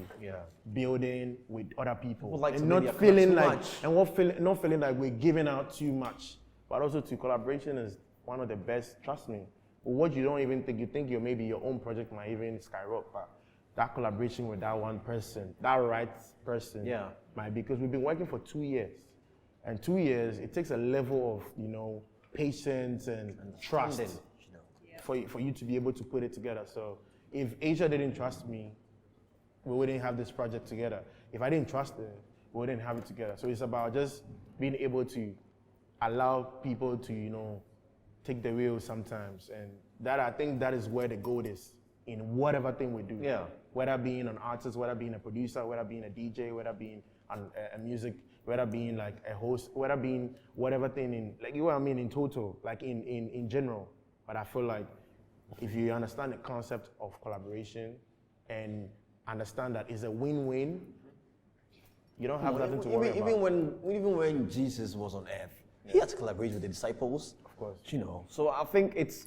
building with other people, like and not feeling like not feeling like we're giving out too much, but also to collaboration is one of the best. Trust me, what you don't even think, you think maybe your own project might even skyrocket, but that collaboration with that one person, that right person, might be, because we've been working for 2 years. And 2 years, it takes a level of, you know, patience and trust for you to be able to put it together. So if Asia didn't trust me, we wouldn't have this project together. If I didn't trust her, we wouldn't have it together. So it's about just being able to allow people to, you know, take the wheel sometimes. And that, I think that is where the goal is in whatever thing we do. Yeah. Whether being an artist, whether being a producer, whether being a DJ, whether being a music, whether being like a host, whether being whatever thing in, like, you know what I mean, in total, like in general. But I feel like if you understand the concept of collaboration and understand that it's a win-win, you don't have nothing to worry about. Even when Jesus was on earth, he had to collaborate with the disciples. Of course. You know, so I think it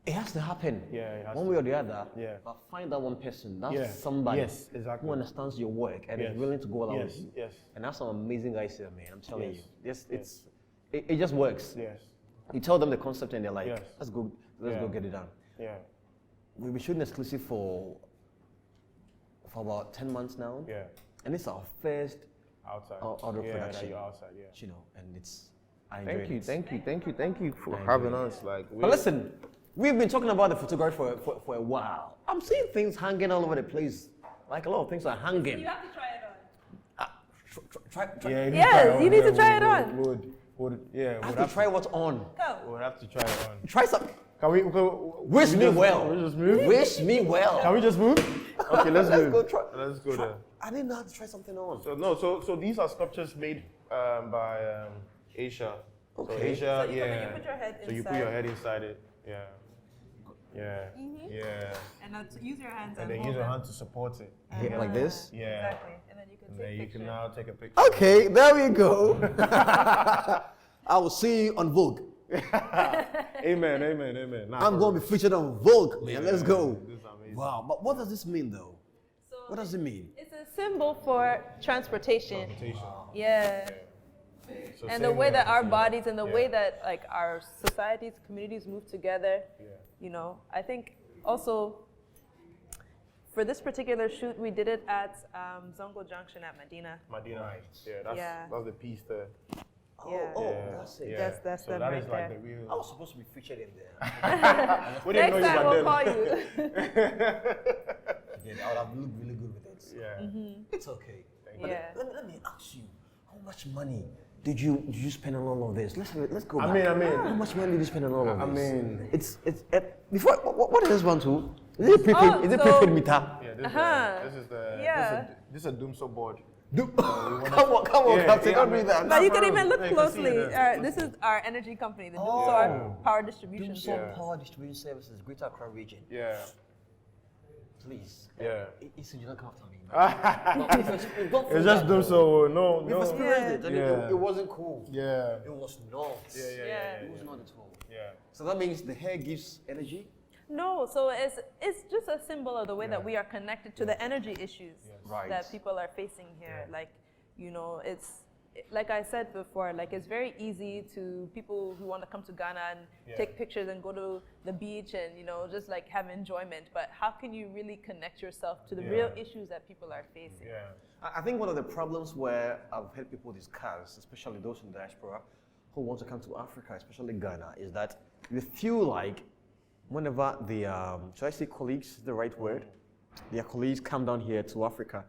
has to happen. Yeah, it has one to. way or the other. Yeah. But find that one person, that's somebody who understands your work and is willing to go along with you. Yes. And that's some amazing guys here, man. I'm telling you. It just works. Yes. You tell them the concept and they're like, Yes. let's go get it done. Yeah. We've been shooting exclusive for about 10 months now. Yeah. And it's our first Outside. outdoor production. That you're outside, yeah. You know, and I enjoy it. Thank you for having us. But listen, we've been talking about the photography for a while. I'm seeing things hanging all over the place. Like a lot of things are hanging. You have to try it on. Try. Yeah, you need to try it on. I have to try what's on. Go. We'll have to try it on. Try some. Wish me well. Can we just move? Wish me well. Can we just move? Okay, let's move. Go try. Let's go there. I didn't know how to try something on. So these are sculptures made by Asia. Okay. So Asia, So you put your head So you put inside. your head inside it. Yeah. Mm-hmm. Yeah. And then use your hands And then hold use your them. hand to support it. Yeah, like this. Yeah. Exactly. And then you can And take then you pictures. can now take a picture. Okay, there we go. I will see you on Vogue. Amen. Nah, I'm going to be featured on Vogue, man. Let's go. This is amazing. Wow, but what does this mean, though? So What does it mean? it's a symbol for transportation. Yeah. So And the same way that our yeah. bodies and the Yeah. way that like our societies, communities move together. Yeah. You know, I think also for this particular shoot, we did it at Zongo Junction at Medina. Medina. Yeah. That's the piece there. Yeah. Oh, Yeah. that's it. Yeah. That's so them that right is like there. the real. I was supposed to be featured in there. We didn't Next know time you we'll were call you. Again, I would have looked really good with it. Yeah. It's okay. Thank Yeah. Let me ask you, how much money did you spend on all of this? Let's go back. I mean, how much money did you spend on all of I this? mean- it's before. What is this one too? Is it prepaid? Oh, is it so- prepaid meter? Yeah. Yeah. This is a Doomso board. Come on, Yeah, Captain, yeah, don't I mean- do that. But you can for even real. look Yeah, you can see closely. it there. This is our energy company, the Oh. Doomsor Power Distribution. Doomsor Yeah. Power Distribution Services, Greater Accra Region. Yeah. Please. Yeah. It's you don't come after me. Man. It's just Doomso. No. We've experienced it, and Yeah. it wasn't cool. Yeah. It was not. Yeah. It was not at all. Yeah. So that means the hair gives energy. No, so it's just a symbol of the way that we are connected to the energy issues Right. that people are facing here. Like, you know, like I said before, like it's very easy to people who want to come to Ghana and take pictures and go to the beach and, you know, just like have enjoyment. But how can you really connect yourself to the real issues that people are facing? Yeah. I think one of the problems where I've heard people discuss, especially those in diaspora who want to come to Africa, especially Ghana, is that they feel like whenever the, should I say colleagues is the right word? Their colleagues come down here to Africa,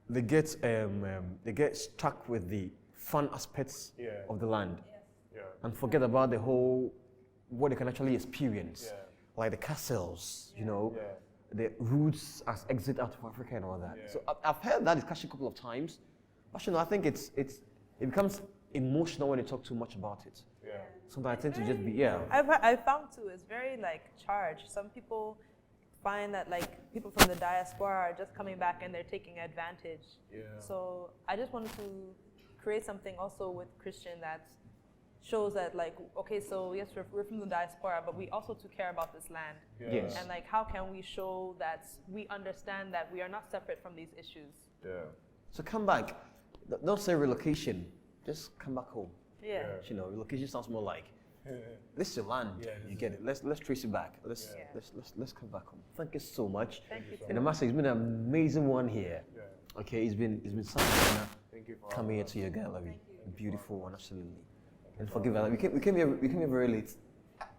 they get stuck with the fun aspects of the land Yeah. and forget about the whole, what they can actually experience, Yeah. like the castles, you know, Yeah. the routes as exit out of Africa and all that. Yeah. So I've heard that discussion a couple of times, but you know, I think it becomes emotional when you talk too much about it. Yeah. Sometimes I tend to just be, I've found too, it's very like charged. Some people find that like people from the diaspora are just coming back and they're taking advantage. Yeah. So I just wanted to create something also with Christian that shows that like, okay, so yes, we're from the diaspora, but we also to care about this land. Yeah. Yes. And like, how can we show that we understand that we are not separate from these issues? Yeah. So come back. Don't say relocation. Just come back home. Yeah. You know, relocation sounds more like This is your land. Yeah, You get it. Let's trace it back. Let's come back home. Thank you so much. Thank you. And the master, it's been an amazing one here. Yeah. Okay, it's been such an honor Thank you for coming here to your gallery. A beautiful one, absolutely. And forgive us, we came here very late.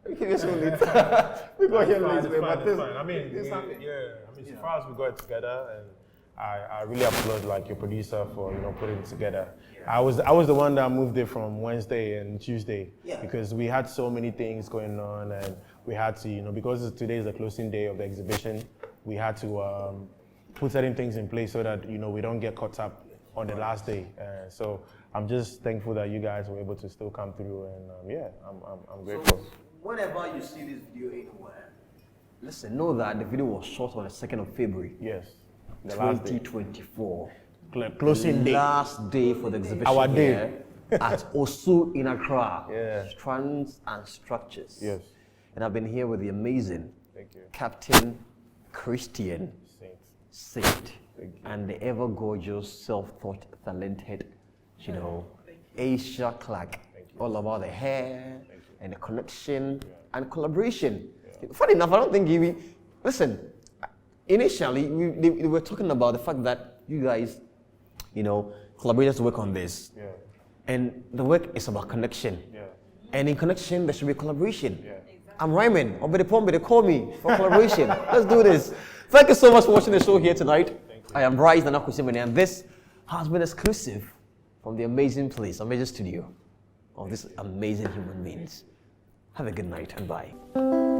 We came here so late. We got here late, but this, fine. I mean, this happened. so far as we got it together, and I really applaud like your producer for putting it together. I was the one that moved it from Wednesday and Tuesday because we had so many things going on, and we had to because today is the closing day of the exhibition, we had to put certain things in place so that we don't get caught up on the last day. So I'm just thankful that you guys were able to still come through, and I'm grateful. So whenever you see this video anywhere, listen, know that the video was shot on the 2nd of February. Yes, the last day. 2024. Closing day. Last day for the exhibition. Our day. here at Osu in Accra. Yeah. Strands and Structures. Yes. And I've been here with the amazing Thank you. Captain Christian Saint. Saint. Thank you. And the ever gorgeous, self-taught, talented, ASIA Clarke. All about the hair and the connection and collaboration. Funny enough, I don't think listen, initially we were talking about the fact that you guys, collaborators work on this. Yeah. And the work is about connection. Yeah. And in connection, there should be collaboration. Yeah. I'm rhyming. They call me for collaboration. Let's do this. Thank you so much for watching the show here tonight. I am Bryce Nanakusimene, and this has been exclusive from the amazing studio of these amazing human beings. Have a good night and bye.